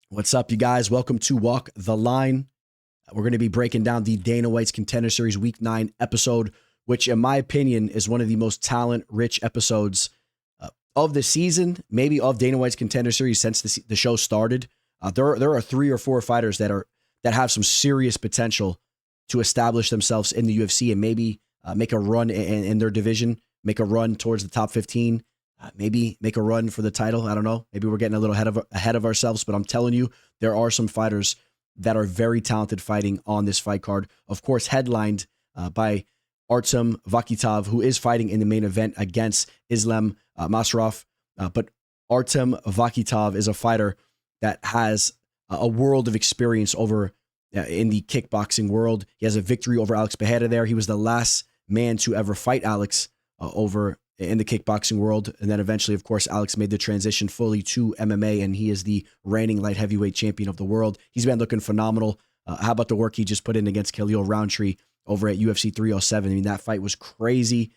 What's up, you guys? Welcome to Walk the Line. We're going to be breaking down the Dana White's Contender Series Week 9 episode, which in my opinion is one of the most talent-rich episodes of the season, maybe of Dana White's Contender Series since the show started. There are 3 or 4 fighters that have some serious potential to establish themselves in the UFC and maybe make a run in their division, make a run towards the top 15. Maybe make a run for the title. I don't know. Maybe we're getting a little ahead of ourselves, but I'm telling you, there are some fighters that are very talented fighting on this fight card. Of course, headlined by Artem Vakhitov, who is fighting in the main event against Islem Masraf. But Artem Vakhitov is a fighter that has a world of experience over in the kickboxing world. He has a victory over Alex Pereira there. He was the last man to ever fight Alex over in the kickboxing world. And then eventually, of course, Alex made the transition fully to MMA, and he is the reigning light heavyweight champion of the world. He's been looking phenomenal. How about the work he just put in against Khalil Roundtree over at UFC 307? I mean, that fight was crazy.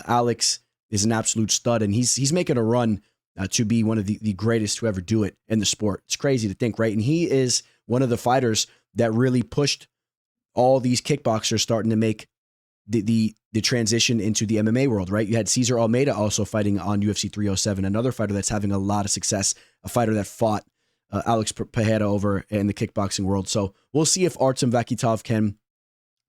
Alex is an absolute stud, and he's making a run to be one of the greatest to ever do it in the sport. It's crazy to think, right? And he is one of the fighters that really pushed all these kickboxers starting to make the transition into the MMA world, right? You had Cesar Almeida also fighting on UFC 307, another fighter that's having a lot of success, a fighter that fought Alex Pereira over in the kickboxing world. So we'll see if Artem Vakhitov can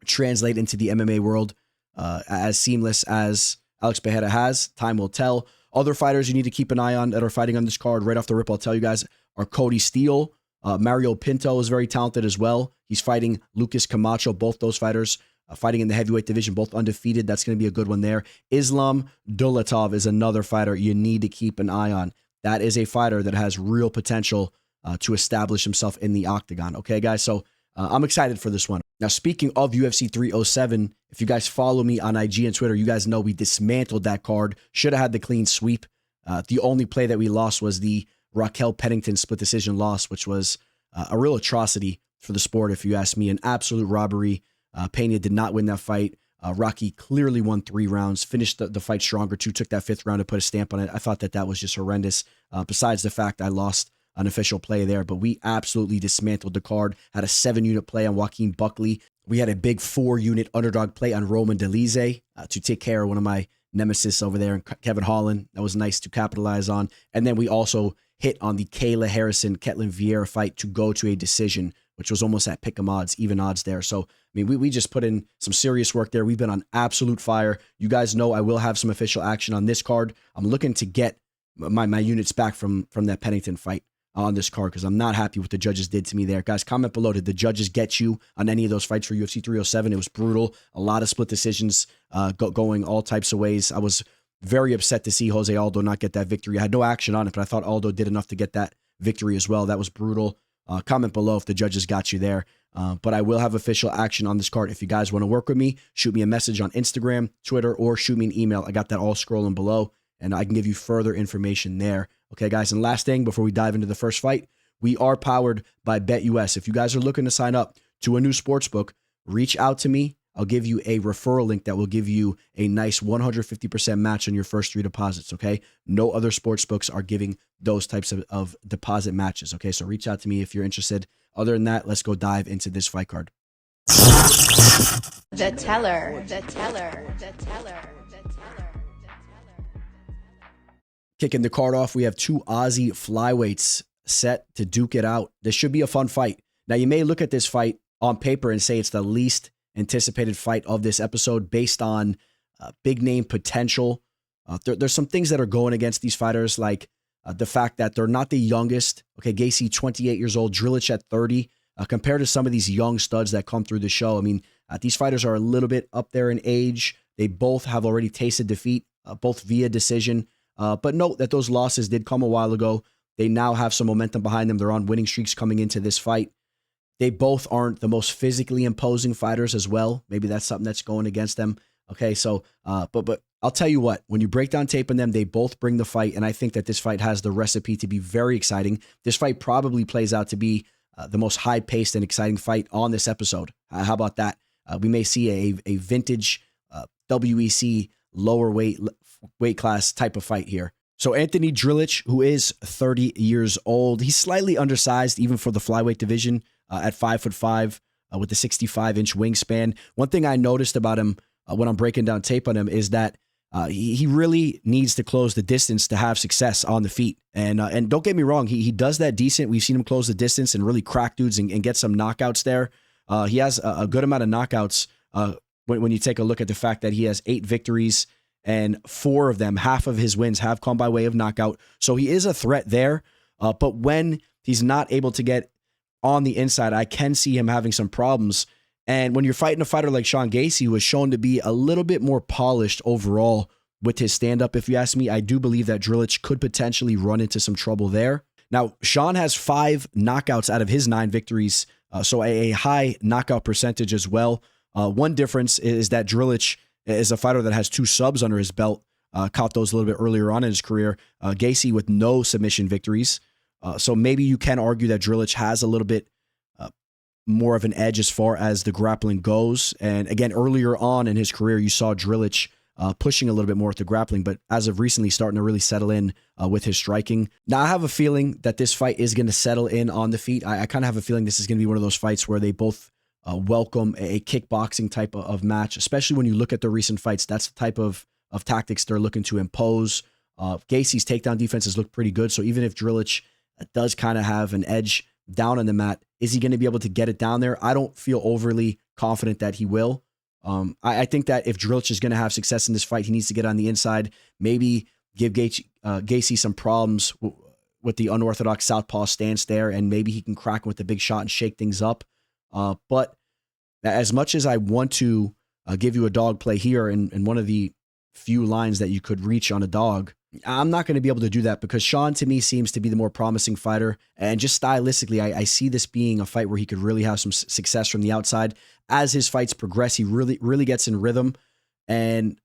translate into the MMA world as seamless as Alex Pereira has. Time will tell. Other fighters you need to keep an eye on that are fighting on this card right off the rip, I'll tell you guys, are Kody Steele. Mario Pinto is very talented as well. He's fighting Lucas Camacho, both those fighters fighting in the heavyweight division, both undefeated. That's going to be a good one there. Islam Dulatov is another fighter you need to keep an eye on. That is a fighter that has real potential to establish himself in the octagon. Okay, guys? So I'm excited for this one. Now, speaking of UFC 307, if you guys follow me on IG and Twitter, you guys know we dismantled that card. Should have had the clean sweep. The only play that we lost was the Raquel Pennington split decision loss, which was a real atrocity for the sport, if you ask me. An absolute robbery. Pena did not win that fight. Rocky clearly won 3 rounds, finished the fight stronger too, took that 5th round to put a stamp on it. I thought that was just horrendous. Besides the fact I lost an official play there, but we absolutely dismantled the card. Had a 7-unit play on Joaquin Buckley. We had a big 4-unit underdog play on Roman Dolidze to take care of one of my nemesis over there, Kevin Holland. That was nice to capitalize on. And then we also hit on the Kayla Harrison, Ketlin Vieira fight to go to a decision, which was almost at pick'em odds, even odds there. So, I mean, we just put in some serious work there. We've been on absolute fire. You guys know I will have some official action on this card. I'm looking to get my units back from that Pennington fight on this card because I'm not happy what the judges did to me there. Guys, comment below. Did the judges get you on any of those fights for UFC 307? It was brutal. A lot of split decisions going all types of ways. I was very upset to see Jose Aldo not get that victory. I had no action on it, but I thought Aldo did enough to get that victory as well. That was brutal. Comment below if the judges got you there. But I will have official action on this card. If you guys want to work with me, shoot me a message on Instagram, Twitter, or shoot me an email. I got that all scrolling below, and I can give you further information there. Okay, guys, and last thing before we dive into the first fight, we are powered by BetUS. If you guys are looking to sign up to a new sportsbook, reach out to me. I'll give you a referral link that will give you a nice 150% match on your first 3 deposits, okay? No other sportsbooks are giving those types of deposit matches, okay? So reach out to me if you're interested. Other than that, let's go dive into this fight card. The teller. Kicking the card off, we have 2 Aussie flyweights set to duke it out. This should be a fun fight. Now, you may look at this fight on paper and say it's the least anticipated fight of this episode based on big name potential. There's some things that are going against these fighters, like the fact that they're not the youngest. Okay, Gauci, 28 years old, Drilich at 30. Compared to some of these young studs that come through the show, I mean, these fighters are a little bit up there in age. They both have already tasted defeat, both via decision. But note that those losses did come a while ago. They now have some momentum behind them. They're on winning streaks coming into this fight. They both aren't the most physically imposing fighters as well. Maybe that's something that's going against them. Okay, so, but I'll tell you what, when you break down tape on them, they both bring the fight, and I think that this fight has the recipe to be very exciting. This fight probably plays out to be the most high-paced and exciting fight on this episode. How about that? We may see a vintage WEC lower weight class type of fight here. So Anthony Drilich, who is 30 years old, he's slightly undersized even for the flyweight division at 5'5", with a 65-inch wingspan. One thing I noticed about him when I'm breaking down tape on him is that he really needs to close the distance to have success on the feet. And don't get me wrong, he does that decent. We've seen him close the distance and really crack dudes and get some knockouts there. He has a good amount of knockouts when you take a look at the fact that he has 8 victories and 4 of them, half of his wins have come by way of knockout. So he is a threat there. But when he's not able to get on the inside, I can see him having some problems. And when you're fighting a fighter like Sean Gauci, who is shown to be a little bit more polished overall with his stand-up, if you ask me, I do believe that Drilich could potentially run into some trouble there. Now, Sean has 5 knockouts out of his 9 victories, so a high knockout percentage as well. One difference is that Drilich is a fighter that has 2 subs under his belt, caught those a little bit earlier on in his career. Gauci with no submission victories. So maybe you can argue that Drilich has a little bit more of an edge as far as the grappling goes. And again, earlier on in his career, you saw Drilich pushing a little bit more with the grappling, but as of recently starting to really settle in with his striking. Now, I have a feeling that this fight is going to settle in on the feet. I kind of have a feeling this is going to be one of those fights where they both welcome a kickboxing type of match, especially when you look at the recent fights. That's the type of tactics they're looking to impose. Gacy's takedown defenses look pretty good, so even if Drilich does kind of have an edge down on the mat, is he going to be able to get it down there? I don't feel overly confident that he will. I think that if Drilich is going to have success in this fight, he needs to get on the inside, maybe give Gacy some problems with the unorthodox southpaw stance there, and maybe he can crack him with the big shot and shake things up. But as much as I want to give you a dog play here and one of the few lines that you could reach on a dog, I'm not going to be able to do that because Sean, to me, seems to be the more promising fighter. And just stylistically, I see this being a fight where he could really have some success from the outside. As his fights progress, he really gets in rhythm. And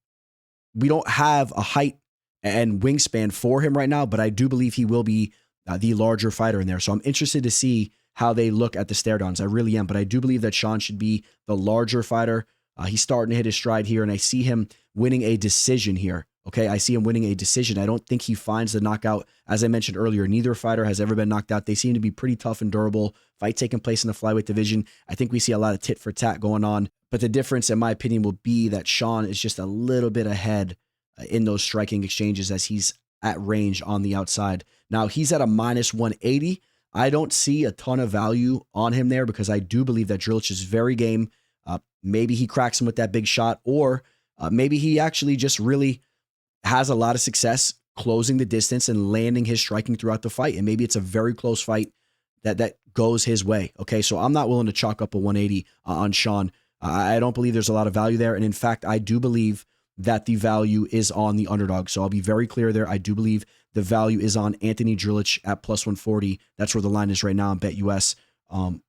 we don't have a height and wingspan for him right now, but I do believe he will be the larger fighter in there. So I'm interested to see how they look at the stare downs. I really am. But I do believe that Sean should be the larger fighter. He's starting to hit his stride here, and I see him winning a decision here. Okay, I see him winning a decision. I don't think he finds the knockout. As I mentioned earlier, neither fighter has ever been knocked out. They seem to be pretty tough and durable. Fight taking place in the flyweight division. I think we see a lot of tit for tat going on. But the difference, in my opinion, will be that Sean is just a little bit ahead in those striking exchanges as he's at range on the outside. Now, he's at a minus 180. I don't see a ton of value on him there because I do believe that Drilich is very game. Maybe he cracks him with that big shot, or maybe he actually just really has a lot of success closing the distance and landing his striking throughout the fight. And maybe it's a very close fight that goes his way. Okay, so I'm not willing to chalk up a 180 on Sean. I don't believe there's a lot of value there. And in fact, I do believe that the value is on the underdog. So I'll be very clear there. I do believe the value is on Anthony Drilich at plus 140. That's where the line is right now on BetUS.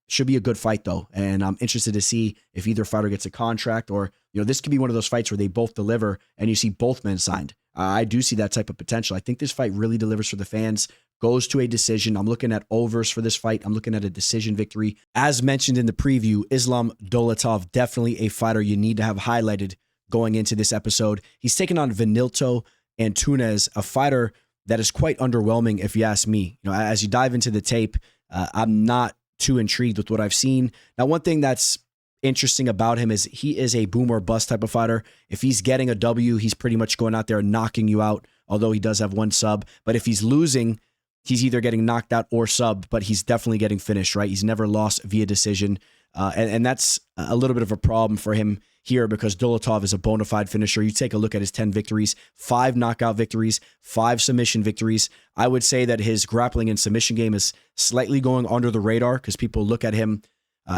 Should be a good fight though. And I'm interested to see if either fighter gets a contract, or, this could be one of those fights where they both deliver and you see both men signed. I do see that type of potential. I think this fight really delivers for the fans, goes to a decision. I'm looking at overs for this fight. I'm looking at a decision victory. As mentioned in the preview, Islam Dulatov, definitely a fighter you need to have highlighted going into this episode. He's taken on Vanilto Antunes, a fighter that is quite underwhelming if you ask me. As you dive into the tape, I'm not too intrigued with what I've seen. Now, one thing that's interesting about him is he is a boom or bust type of fighter. If he's getting a W, he's pretty much going out there and knocking you out, although he does have one sub. But if he's losing, he's either getting knocked out or subbed, but he's definitely getting finished, right? He's never lost via decision. And that's a little bit of a problem for him here because Dulatov is a bona fide finisher. You take a look at his 10 victories, 5 knockout victories, 5 submission victories. I would say that his grappling and submission game is slightly going under the radar because people look at him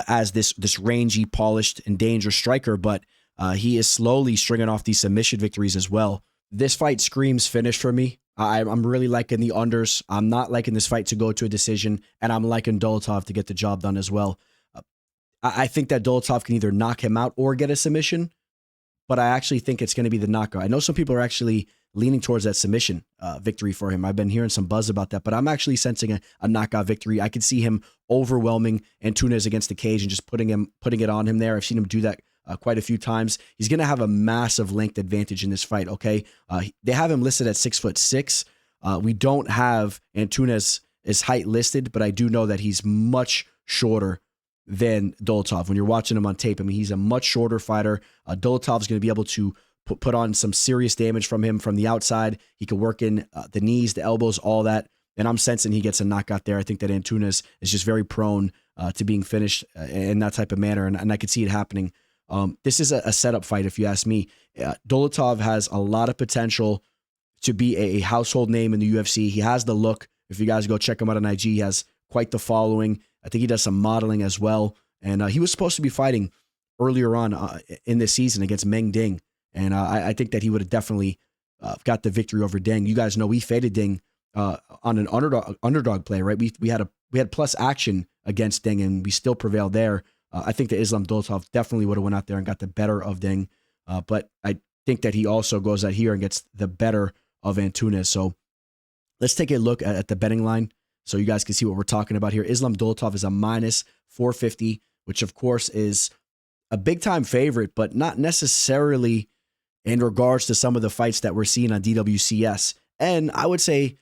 as this rangy, polished, and dangerous striker, but he is slowly stringing off these submission victories as well. This fight screams finish for me. I'm really liking the unders. I'm not liking this fight to go to a decision, and I'm liking Dulatov to get the job done as well. I think that Dulatov can either knock him out or get a submission, but I actually think it's going to be the knockout. I know some people are actually leaning towards that submission victory for him. I've been hearing some buzz about that, but I'm actually sensing a knockout victory. I could see him overwhelming Antunes against the cage and just putting it on him there. I've seen him do that quite a few times. He's going to have a massive length advantage in this fight, okay? They have him listed at 6'6". We don't have Antunes' height listed, but I do know that he's much shorter than Dulatov. When you're watching him on tape, I mean, he's a much shorter fighter. Dolatov's going to be able to put on some serious damage from him from the outside. He can work in the knees, the elbows, all that. And I'm sensing he gets a knockout there. I think that Antunes is just very prone to being finished in that type of manner, and I could see it happening. This is a setup fight, if you ask me. Dulatov has a lot of potential to be a household name in the UFC. He has the look. If you guys go check him out on IG, he has quite the following. I think he does some modeling as well. And he was supposed to be fighting earlier on in this season against Meng Ding. And I think that he would have definitely got the victory over Ding. You guys know we faded Ding on an underdog play, right? We had plus action against Ding, and we still prevailed there. I think that Islam Dulatov definitely would have went out there and got the better of Ding. But I think that he also goes out here and gets the better of Antunes. So let's take a look at the betting line so you guys can see what we're talking about here. Islam Dulatov is a minus 450, which of course is a big time favorite, but not necessarily in regards to some of the fights that we're seeing on DWCS. And I would say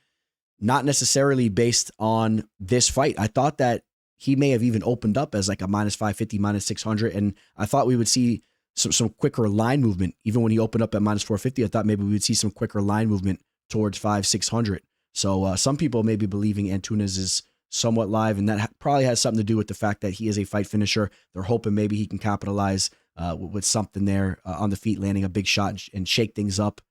not necessarily based on this fight. I thought that he may have even opened up as like a minus 550, minus 600. And I thought we would see some quicker line movement. Even when he opened up at minus 450, I thought maybe we would see some quicker line movement towards 500-600. So some people may be believing Antunes is somewhat live, and that probably has something to do with the fact that he is a fight finisher. They're hoping maybe he can capitalize with something there on the feet, landing a big shot and shake things up.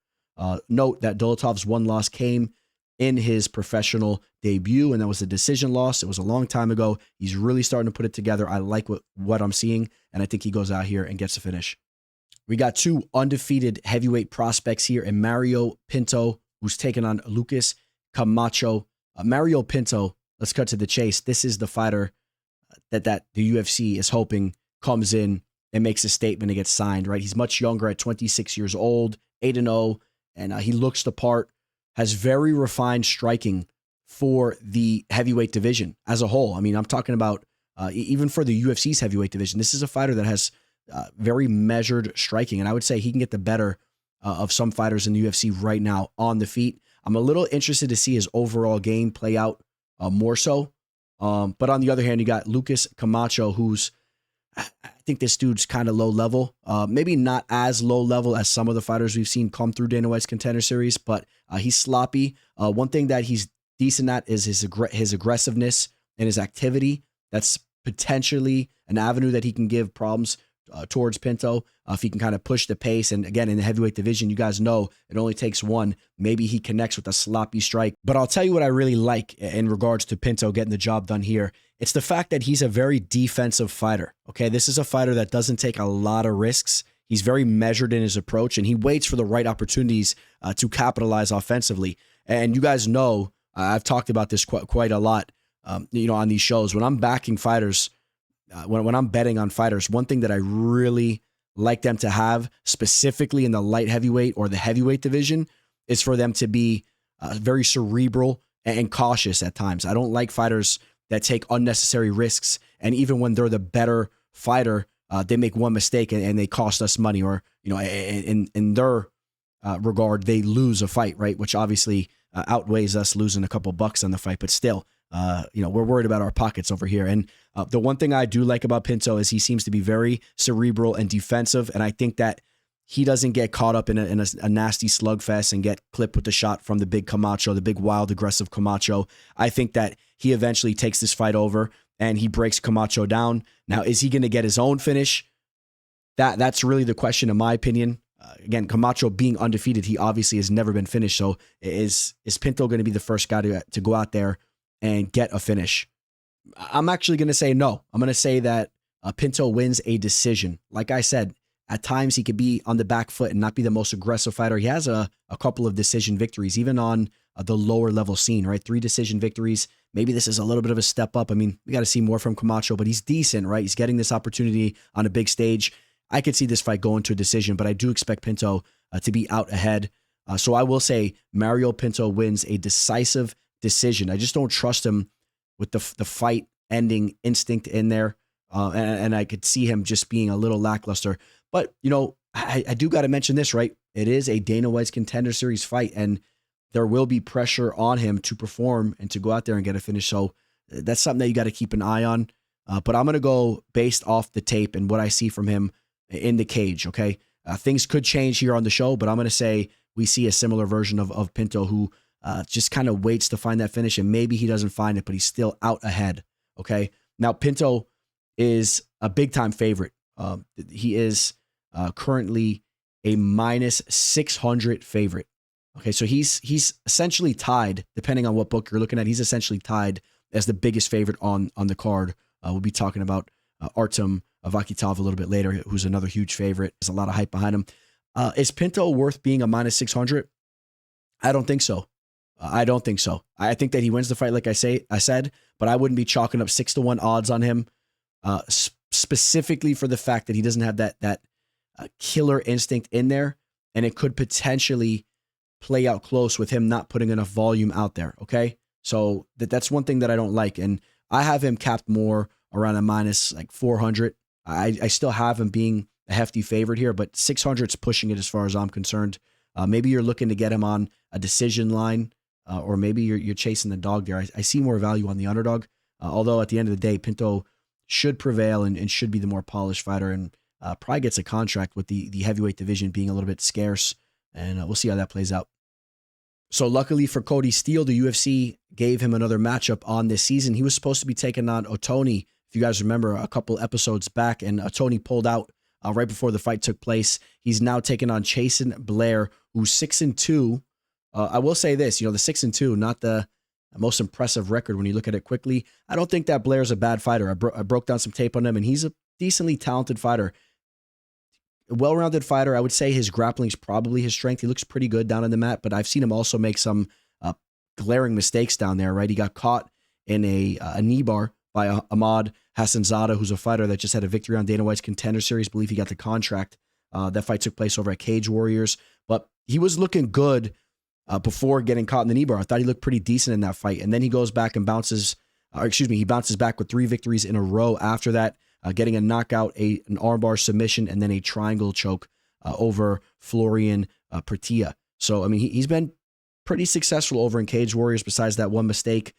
Note that Dolatov's one loss came in his professional debut, and that was a decision loss. It was a long time ago. He's really starting to put it together. I like what I'm seeing, and I think he goes out here and gets a finish. We got two undefeated heavyweight prospects here, and Mario Pinto, who's taking on Lucas Camacho. Mario Pinto, let's cut to the chase. This is the fighter that the UFC is hoping comes in and makes a statement and gets signed, right? He's much younger at 26 years old, 8-0, and he looks the part, has very refined striking for the heavyweight division as a whole. I mean, I'm talking about even for the UFC's heavyweight division. This is a fighter that has very measured striking, and I would say he can get the better of some fighters in the UFC right now on the feet. I'm a little interested to see his overall game play out more so. But on the other hand, you got Lucas Camacho, who's, I think this dude's kind of low level. Maybe not as low level as some of the fighters we've seen come through Dana White's Contender Series, but he's sloppy. One thing that he's decent at is his aggressiveness and his activity. That's potentially an avenue that he can give problems towards Pinto if he can kind of push the pace. And again, in the heavyweight division, you guys know it only takes one. Maybe he connects with a sloppy strike. But I'll tell you what I really like in regards to Pinto getting the job done here. It's the fact that he's a very defensive fighter. Okay, this is a fighter that doesn't take a lot of risks. He's very measured in his approach, and he waits for the right opportunities to capitalize offensively. And you guys know, I've talked about this quite a lot, on these shows. When I'm backing fighters, when I'm betting on fighters, one thing that I really like them to have, specifically in the light heavyweight or the heavyweight division, is for them to be very cerebral and cautious at times. I don't like fighters that take unnecessary risks, and even when they're the better fighter, they make one mistake and they cost us money, or in their regard, they lose a fight, right? Which obviously outweighs us losing a couple bucks on the fight, but still. We're worried about our pockets over here. And the one thing I do like about Pinto is he seems to be very cerebral and defensive. And I think that he doesn't get caught up in a nasty slugfest and get clipped with the shot from the big Camacho, the big, wild, aggressive Camacho. I think that he eventually takes this fight over and he breaks Camacho down. Now, is he going to get his own finish? That's really the question, in my opinion. Again, Camacho being undefeated, he obviously has never been finished. So is Pinto going to be the first guy to go out there and get a finish? I'm actually going to say no. I'm going to say that Pinto wins a decision. Like I said, at times he could be on the back foot and not be the most aggressive fighter. He has a couple of decision victories, even on the lower level scene, right? 3 decision victories. Maybe this is a little bit of a step up. I mean, we got to see more from Camacho, but he's decent, right? He's getting this opportunity on a big stage. I could see this fight going to a decision, but I do expect Pinto to be out ahead. So I will say Mario Pinto wins a decisive decision. I just don't trust him with the fight ending instinct in there. And I could see him just being a little lackluster. But, I do got to mention this, right? It is a Dana White's Contender Series fight. And there will be pressure on him to perform and to go out there and get a finish. So that's something that you got to keep an eye on. But I'm going to go based off the tape and what I see from him in the cage, okay? Things could change here on the show, but I'm going to say we see a similar version of Pinto who just kind of waits to find that finish, and maybe he doesn't find it, but he's still out ahead, okay? Now, Pinto is a big-time favorite. He is currently a minus 600 favorite. Okay, so he's essentially tied, depending on what book you're looking at, he's essentially tied as the biggest favorite on the card. We'll be talking about Artem Vakhitov a little bit later, who's another huge favorite. There's a lot of hype behind him. Is Pinto worth being a minus 600? I don't think so. I don't think so. I think that he wins the fight, like I said, but I wouldn't be chalking up 6-1 odds on him, specifically for the fact that he doesn't have that killer instinct in there, and it could potentially play out close with him not putting enough volume out there, okay? So that's one thing that I don't like, and I have him capped more around a minus like 400. I still have him being a hefty favorite here, but 600 is pushing it as far as I'm concerned. Maybe you're looking to get him on a decision line, or maybe you're chasing the dog there. I see more value on the underdog, although at the end of the day, Pinto should prevail and should be the more polished fighter, and probably gets a contract with the heavyweight division being a little bit scarce, and we'll see how that plays out. So luckily for Kody Steele, the UFC gave him another matchup on this season. He was supposed to be taking on Otoni, if you guys remember, a couple episodes back, and Otoni pulled out right before the fight took place. He's now taking on Chasen Blair, who's 6-2. I will say this, the 6-2, not the most impressive record when you look at it quickly. I don't think that Blair's a bad fighter. I broke down some tape on him, and he's a decently talented fighter. A well-rounded fighter. I would say his grappling's probably his strength. He looks pretty good down on the mat, but I've seen him also make some glaring mistakes down there, right? He got caught in a knee bar by Ahmad Hassanzadeh, who's a fighter that just had a victory on Dana White's Contender Series. I believe he got the contract. That fight took place over at Cage Warriors, but he was looking good before getting caught in the knee bar. I thought he looked pretty decent in that fight, and then he goes back and bounces back with 3 victories in a row after that, getting a knockout, an armbar submission, and then a triangle choke over Florian Pertia. So, I mean, he's been pretty successful over in Cage Warriors besides that one mistake.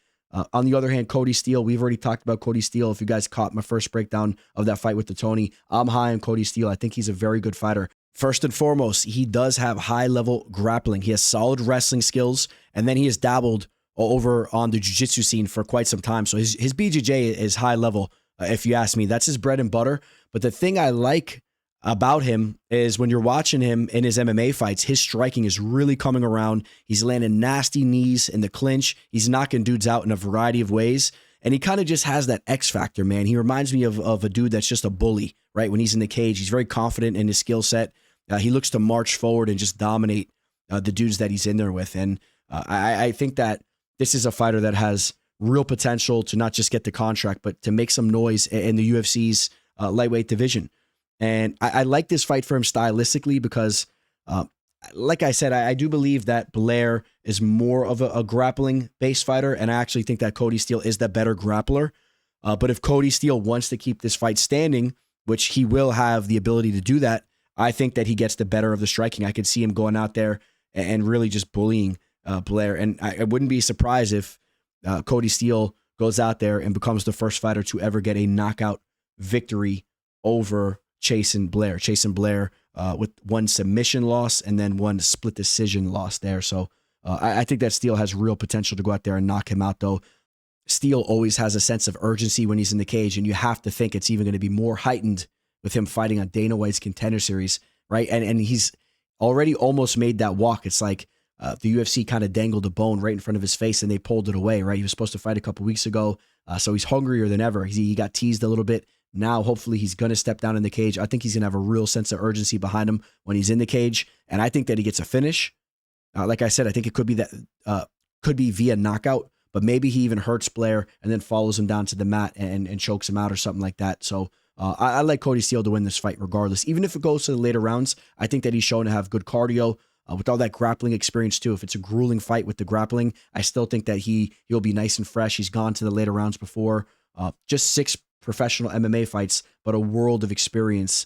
On the other hand, Kody Steele, we've already talked about Kody Steele. If you guys caught my first breakdown of that fight with the Tony, I'm high on Kody Steele. I think he's a very good fighter. First and foremost, he does have high-level grappling. He has solid wrestling skills, and then he has dabbled over on the jiu-jitsu scene for quite some time. So his BJJ is high level, if you ask me. That's his bread and butter. But the thing I like about him is when you're watching him in his MMA fights, his striking is really coming around. He's landing nasty knees in the clinch. He's knocking dudes out in a variety of ways. And he kind of just has that X factor, man. He reminds me of a dude that's just a bully, right? When he's in the cage, he's very confident in his skill set. He looks to march forward and just dominate the dudes that he's in there with. And I think that this is a fighter that has real potential to not just get the contract, but to make some noise in the UFC's lightweight division. And I like this fight for him stylistically because, like I said, I do believe that Blair is more of a grappling-based fighter, and I actually think that Kody Steele is the better grappler. But if Kody Steele wants to keep this fight standing, which he will have the ability to do that, I think that he gets the better of the striking. I could see him going out there and really just bullying Blair. And I wouldn't be surprised if Kody Steele goes out there and becomes the first fighter to ever get a knockout victory over Chasen Blair. Chasen Blair with one submission loss and then one split decision loss there. So I think that Steele has real potential to go out there and knock him out, though. Steele always has a sense of urgency when he's in the cage, and you have to think it's even going to be more heightened with him fighting on Dana White's Contender Series, right? And he's already almost made that walk. It's like the UFC kind of dangled a bone right in front of his face and they pulled it away, right? He was supposed to fight a couple weeks ago, so he's hungrier than ever. He got teased a little bit. Now, hopefully, he's going to step down in the cage. I think he's going to have a real sense of urgency behind him when he's in the cage, and I think that he gets a finish. Like I said, I think it could be that could be via knockout, but maybe he even hurts Blair and then follows him down to the mat and chokes him out or something like that. So I like Kody Steele to win this fight regardless. Even if it goes to the later rounds, I think that he's shown to have good cardio with all that grappling experience too. If it's a grueling fight with the grappling, I still think that he'll be nice and fresh. He's gone to the later rounds before. Just 6 professional MMA fights, but a world of experience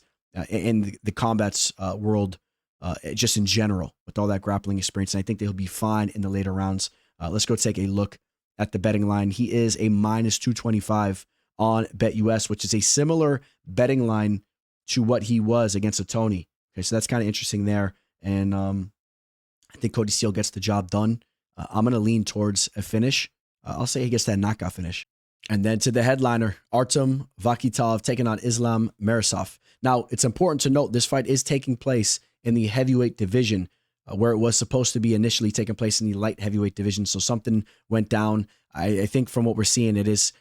in the combat's world just in general with all that grappling experience. And I think that he'll be fine in the later rounds. Let's go take a look at the betting line. He is a -225 on BetUS, which is a similar betting line to what he was against a Tony. Okay, so that's kind of interesting there. And I think Cody Steele gets the job done. I'm going to lean towards a finish. I'll say he gets that knockout finish. And then to the headliner, Artem Vakhitov taking on Islem Masraf. Now, it's important to note this fight is taking place in the heavyweight division, where it was supposed to be initially taking place in the light heavyweight division. So something went down. I think from what we're seeing, it is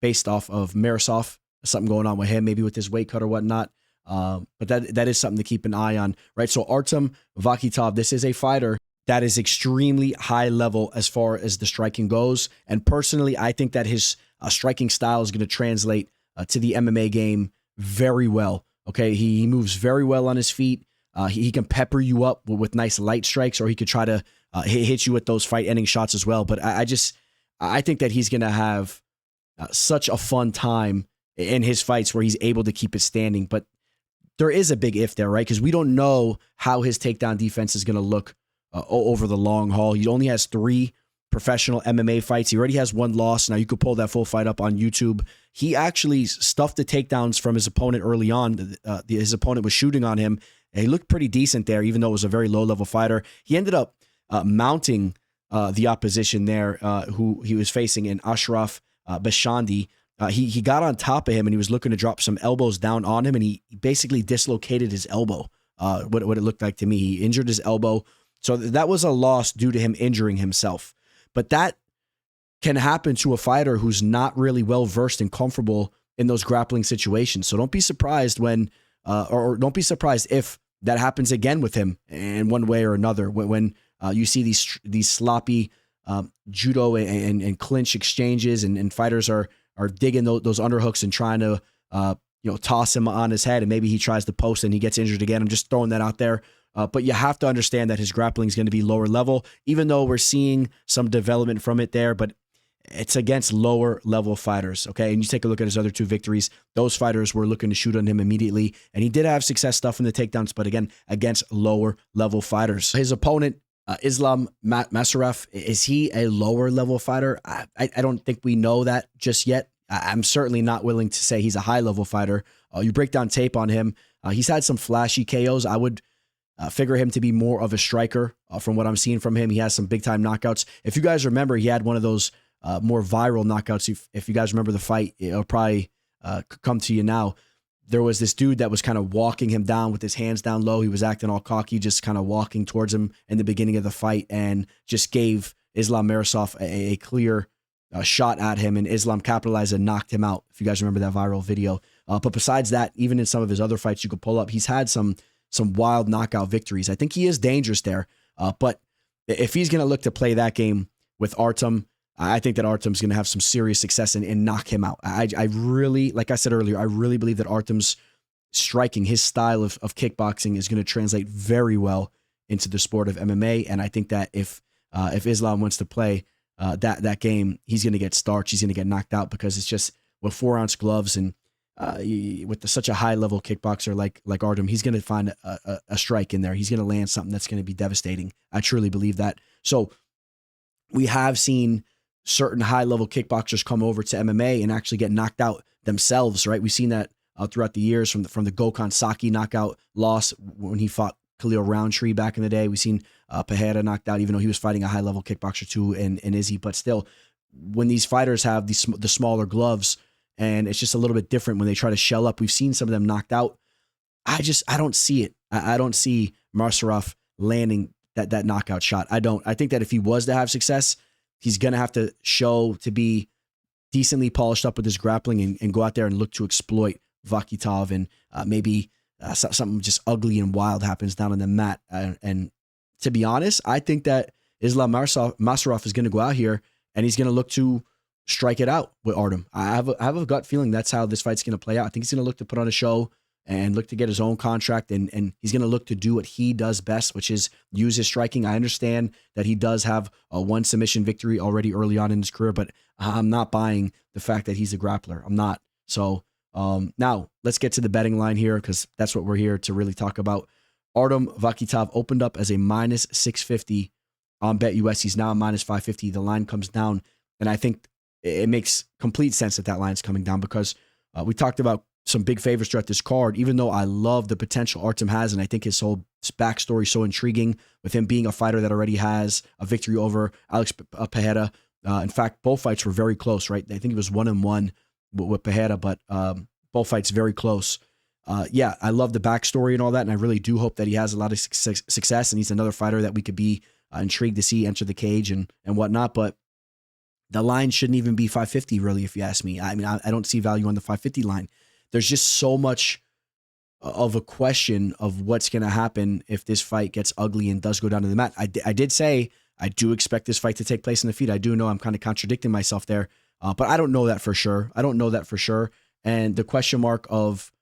based off of Masraf, something going on with him, maybe with his weight cut or whatnot. But that is something to keep an eye on, right? So Artem Vakhitov, this is a fighter that is extremely high level as far as the striking goes. And personally, I think that his striking style is going to translate to the MMA game very well. Okay, he moves very well on his feet. He can pepper you up with nice light strikes, or he could try to hit you with those fight-ending shots as well. But I think that he's going to have such a fun time in his fights where he's able to keep it standing. But there is a big if there, right? Because we don't know how his takedown defense is going to look over the long haul. He only has 3 professional MMA fights. He already has 1 loss. Now, you could pull that full fight up on YouTube. He actually stuffed the takedowns from his opponent early on. His opponent was shooting on him. And he looked pretty decent there, even though it was a very low-level fighter. He ended up mounting the opposition there, who he was facing in Ashraf Bashandi. He got on top of him, and he was looking to drop some elbows down on him, and he basically dislocated his elbow, what it looked like to me. He injured his elbow. So that was a loss due to him injuring himself. But that can happen to a fighter who's not really well-versed and comfortable in those grappling situations. So don't be surprised when, or don't be surprised if that happens again with him in one way or another. When you see these sloppy judo and clinch exchanges, and fighters are digging those underhooks and trying to toss him on his head, and maybe he tries to post and he gets injured again. I'm just throwing that out there. But you have to understand that his grappling is going to be lower level, even though we're seeing some development from it there, but it's against lower level fighters. Okay. And you take a look at his other 2 victories. Those fighters were looking to shoot on him immediately, and he did have success stuff in the takedowns, but again, against lower level fighters. His opponent, Islem Masraf, is he a lower level fighter? I don't think we know that just yet. I'm certainly not willing to say he's a high level fighter. You break down tape on him. He's had some flashy KOs. I would figure him to be more of a striker from what I'm seeing from him. He has some big time knockouts. If you guys remember, he had one of those more viral knockouts. If you guys remember the fight, it'll probably come to you now. There was this dude that was kind of walking him down with his hands down low. He was acting all cocky, just kind of walking towards him in the beginning of the fight, and just gave Islem Masraf a clear shot at him, and Islem capitalized and knocked him out. If you guys remember that viral video. But besides that, even in some of his other fights you could pull up, he's had some wild knockout victories. I think he is dangerous there. But if he's going to look to play that game with Artem, I think that Artem's going to have some serious success and knock him out. I really, like I said earlier, I really believe that Artem's striking, his style of kickboxing, is going to translate very well into the sport of MMA. And I think that if Islam wants to play that game, he's going to get starched. He's going to get knocked out, because it's just with 4-ounce gloves and with such a high-level kickboxer like Artem, he's going to find a strike in there. He's going to land something that's going to be devastating. I truly believe that. So we have seen certain high-level kickboxers come over to MMA and actually get knocked out themselves, right? We've seen that throughout the years from the Gokhan Saki knockout loss when he fought Khalil Roundtree back in the day. We've seen Pereira knocked out, even though he was fighting a high-level kickboxer too, and Izzy. But still, when these fighters have the smaller gloves, and it's just a little bit different when they try to shell up. We've seen some of them knocked out. I don't see it. I don't see Masraf landing that knockout shot. I don't. I think that if he was to have success, he's going to have to show to be decently polished up with his grappling and go out there and look to exploit Vakhitov, and maybe something just ugly and wild happens down on the mat. And to be honest, I think that Islem Masraf is going to go out here and he's going to look to strike it out with Artem. I have a gut feeling that's how this fight's going to play out. I think he's going to look to put on a show and look to get his own contract, and he's going to look to do what he does best, which is use his striking. I understand that he does have a 1 submission victory already early on in his career, but I'm not buying the fact that he's a grappler. I'm not. So now let's get to the betting line here, because that's what we're here to really talk about. Artem Vakhitov opened up as a minus 650 on BetUS. He's now a minus 550. The line comes down, and I think it makes complete sense that line's coming down because we talked about some big favorites throughout this card, even though I love the potential Artem has, and I think his whole backstory is so intriguing with him being a fighter that already has a victory over Alex Pereira. In fact, both fights were very close, right? I think it was 1-1 with Pereira, but both fights very close. Yeah, I love the backstory and all that, and I really do hope that he has a lot of success, and he's another fighter that we could be intrigued to see enter the cage and whatnot, but the line shouldn't even be 550, really, if you ask me. I mean, I don't see value on the 550 line. There's just so much of a question of what's going to happen if this fight gets ugly and does go down to the mat. I did say I do expect this fight to take place in the feet. I do know I'm kind of contradicting myself there, but I don't know that for sure. And the question mark of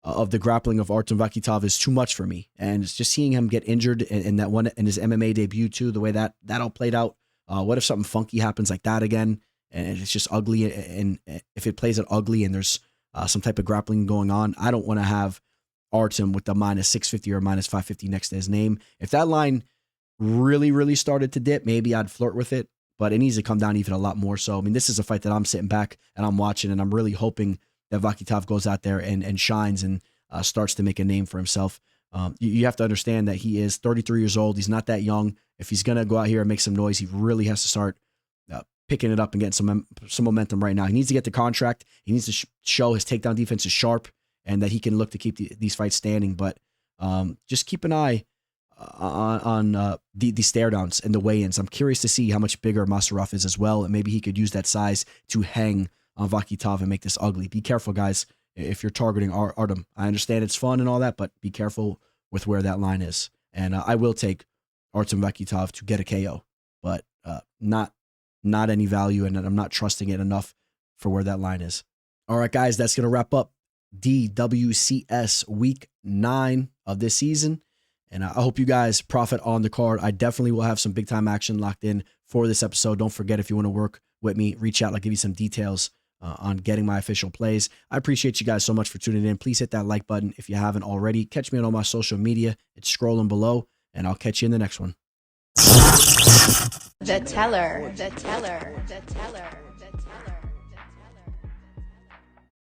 the grappling of Artem Vakhitov is too much for me. And it's just seeing him get injured in that one in his MMA debut too, the way that all played out. What if something funky happens like that again and it's just ugly? And if it plays out ugly and there's some type of grappling going on, I don't want to have Artem with the minus 650 or minus 550 next to his name. If that line really, really started to dip, maybe I'd flirt with it, but it needs to come down even a lot more so. I mean, this is a fight that I'm sitting back and I'm watching, and I'm really hoping that Vakhitov goes out there and shines and starts to make a name for himself. You have to understand that he is 33 years old. He's not that young. If he's going to go out here and make some noise, he really has to start picking it up and getting some momentum right now. He needs to get the contract. He needs to show his takedown defense is sharp and that he can look to keep these fights standing. But just keep an eye on the stare downs and the weigh-ins. I'm curious to see how much bigger Masraf is as well, and maybe he could use that size to hang on Vakhitov and make this ugly. Be careful, guys, if you're targeting Artem. I understand it's fun and all that, but be careful with where that line is. And I will take Artem Vakhitov to get a KO, but not any value, and I'm not trusting it enough for where that line is. All right, guys, that's going to wrap up DWCS Week 9 of this season. And I hope you guys profit on the card. I definitely will have some big-time action locked in for this episode. Don't forget, if you want to work with me, reach out. I'll give you some details on getting my official plays. I appreciate you guys so much for tuning in. Please hit that like button if you haven't already. Catch me on all my social media. It's scrolling below, and I'll catch you in the next one. The teller.